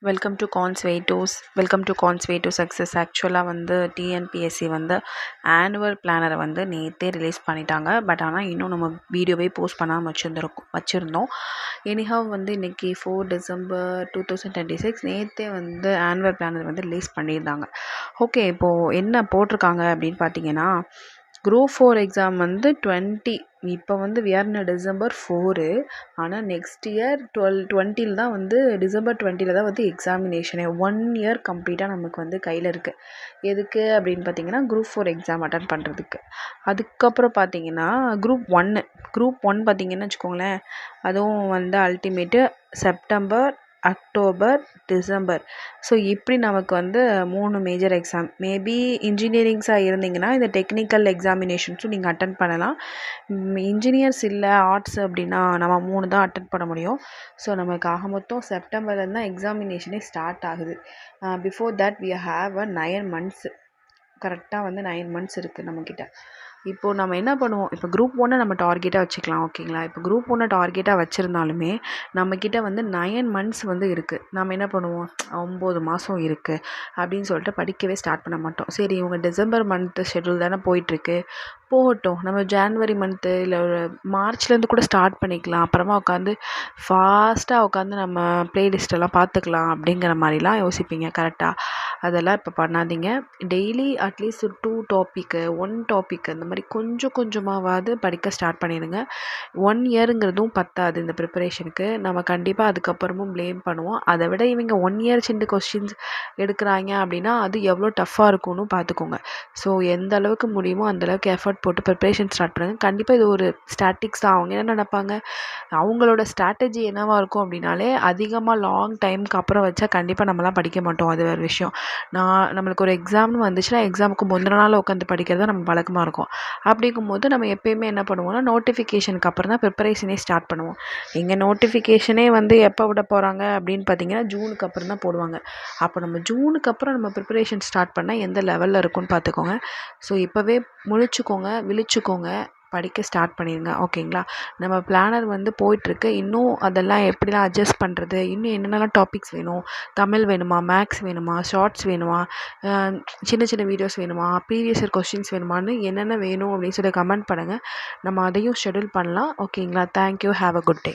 Welcome to கான்ஸ் way to success. ஆக்சுவலாக வந்து டிஎன்பிஎஸ்சி வந்து ஆனுவல் பிளானரை வந்து நேற்றே ரிலீஸ் பண்ணிட்டாங்க. பட் ஆனால் இன்னும் நம்ம வீடியோவே போஸ்ட் பண்ணாமல் வச்சுருந்தோம். எனிஹவ் வந்து இன்றைக்கி 4 December 2026 நேற்றே வந்து ஆனுவல் பிளானர் வந்து ரிலீஸ் பண்ணியிருந்தாங்க. ஓகே, இப்போது என்ன போட்டிருக்காங்க அப்படின்னு பார்த்தீங்கன்னா, குரூப் 4 எக்ஸாம் வந்து 20 இப்போ வந்து we are in December 4. ஆனால் நெக்ஸ்ட் இயர் 20 தான் வந்து December 20 தான் வந்து எக்ஸாமினேஷனே. 1 year கம்ப்ளீட்டாக நமக்கு வந்து கையில் இருக்குது. எதுக்கு அப்படின்னு பார்த்தீங்கன்னா, குரூப் 4 எக்ஸாம் அட்டன் பண்ணுறதுக்கு. அதுக்கப்புறம் பார்த்தீங்கன்னா குரூப் 1 பார்த்தீங்கன்னு வச்சுக்கோங்களேன், அதுவும் வந்து ultimate September, October, December. So இப்படி நமக்கு வந்து 3 மேஜர் எக்ஸாம். மேபி இன்ஜினியரிங்ஸாக இருந்தீங்கன்னா இந்த டெக்னிக்கல் எக்ஸாமினேஷன்ஸும் நீங்கள் அட்டன் பண்ணலாம். இன்ஜினியர்ஸ் இல்லை ஆர்ட்ஸ் அப்படின்னா நம்ம 3 தான் அட்டன் பண்ண முடியும். ஸோ நமக்கு ஆக மொத்தம் செப்டம்பர்லேருந்து தான் எக்ஸாமினேஷனே ஸ்டார்ட் ஆகுது. Before that we have a 9 months. கரெக்டாக வந்து 9 months இருக்குது நம்மக்கிட்ட. இப்போது நம்ம என்ன பண்ணுவோம், இப்போ குரூப் 1 நம்ம டார்கெட்டாக வச்சுக்கலாம். ஓகேங்களா, இப்போ குரூப் 1 டார்கெட்டாக வச்சுருந்தாலுமே நம்மக்கிட்ட வந்து 9 months வந்து இருக்குது. நம்ம என்ன பண்ணுவோம், 9 மாதம் இருக்குது அப்படின்னு சொல்லிட்டு படிக்கவே ஸ்டார்ட் பண்ண மாட்டோம். சரி, இவங்க டிசம்பர் மந்த்து ஷெட்யூல் தானே போயிட்டுருக்கு, போகட்டும், நம்ம ஜான்வரி மந்த்து இல்லை ஒரு மார்ச்லேருந்து கூட ஸ்டார்ட் பண்ணிக்கலாம், அப்புறமா உட்காந்து ஃபாஸ்ட்டாக உட்காந்து நம்ம ப்ளேலிஸ்ட்டெல்லாம் பார்த்துக்கலாம் அப்படிங்கிற மாதிரிலாம் யோசிப்பீங்க. கரெக்டாக அதெல்லாம் இப்போ பண்ணாதீங்க. டெய்லி அட்லீஸ்ட் 2 டாப்பிக்கு 1 டாபிக் அந்த மாதிரி கொஞ்சம் கொஞ்சமாவது படிக்க ஸ்டார்ட் பண்ணிடுங்க. 1 இயருங்கிறதும் பத்தாது இந்த ப்ரிப்பரேஷனுக்கு. நம்ம கண்டிப்பாக அதுக்கப்புறமும் ப்ளேம் பண்ணுவோம். அதை விட இவங்க 1 இயர் சின்ன கொஸ்டின்ஸ் எடுக்கிறாங்க அப்படின்னா அது எவ்வளோ டஃப்பாக இருக்கும்னு பார்த்துக்கோங்க. ஸோ எந்த அளவுக்கு முடியுமோ அந்தளவுக்கு எஃபர்ட் போட்டு ப்ரிப்பரேஷன் ஸ்டார்ட் பண்ணுங்கள். கண்டிப்பாக இது ஒரு ஸ்டாட்டிக்ஸ் தான். அவங்க என்ன நினைப்பாங்க, அவங்களோட ஸ்ட்ராட்டஜி என்னவாக இருக்கும் அப்படின்னாலே அதிகமாக லாங் டைமுக்கு அப்புறம் வச்சா கண்டிப்பாக நம்மளாம் படிக்க மாட்டோம். அது வேறு விஷயம். நம்மளுக்கு ஒரு எக்ஸாம்னு வந்துச்சுன்னா எக்ஸாமுக்கு முந்தின நாள் உட்காந்து படிக்கிறது நம்ம பழக்கமாக இருக்கும். அப்படிங்கும்போது நம்ம எப்பயுமே என்ன பண்ணுவோம்னா, நோட்டிஃபிகேஷனுக்கு அப்புறம் தான் ப்ரிப்பரேஷனே ஸ்டார்ட் பண்ணுவோம். இங்கே நோட்டிஃபிகேஷனே வந்து எப்போ விட போகிறாங்க அப்படின்னு பார்த்தீங்கன்னா, ஜூனுக்கு அப்புறம் தான் போடுவாங்க. அப்போ நம்ம ஜூனுக்கு அப்புறம் நம்ம ப்ரிப்பரேஷன் ஸ்டார்ட் பண்ணால் எந்த லெவலில் இருக்கும்னு பார்த்துக்கோங்க. ஸோ இப்போவே விழிச்சுக்கோங்க, படிக்க ஸ்டார்ட் பண்ணிடுங்க. ஓகேங்களா, நம்ம பிளானர் வந்து போயிட்டுருக்கு. இன்னும் அதெல்லாம் எப்படிலாம் அட்ஜஸ்ட் பண்ணுறது, இன்னும் என்னென்னலாம் டாபிக்ஸ் வேணும், தமிழ் வேணுமா, மேக்ஸ் வேணுமா, ஷார்ட்ஸ் வேணுமா, சின்ன சின்ன வீடியோஸ் வேணுமா, ப்ரீவியஸ் இயர் கொஸ்டின்ஸ் வேணுமான்னு என்னென்ன வேணும் அப்படின்னு சொல்லி கமெண்ட் பண்ணுங்கள். நம்ம அதையும் ஷெட்யூல் பண்ணலாம். ஓகேங்களா, thank you, have a good day.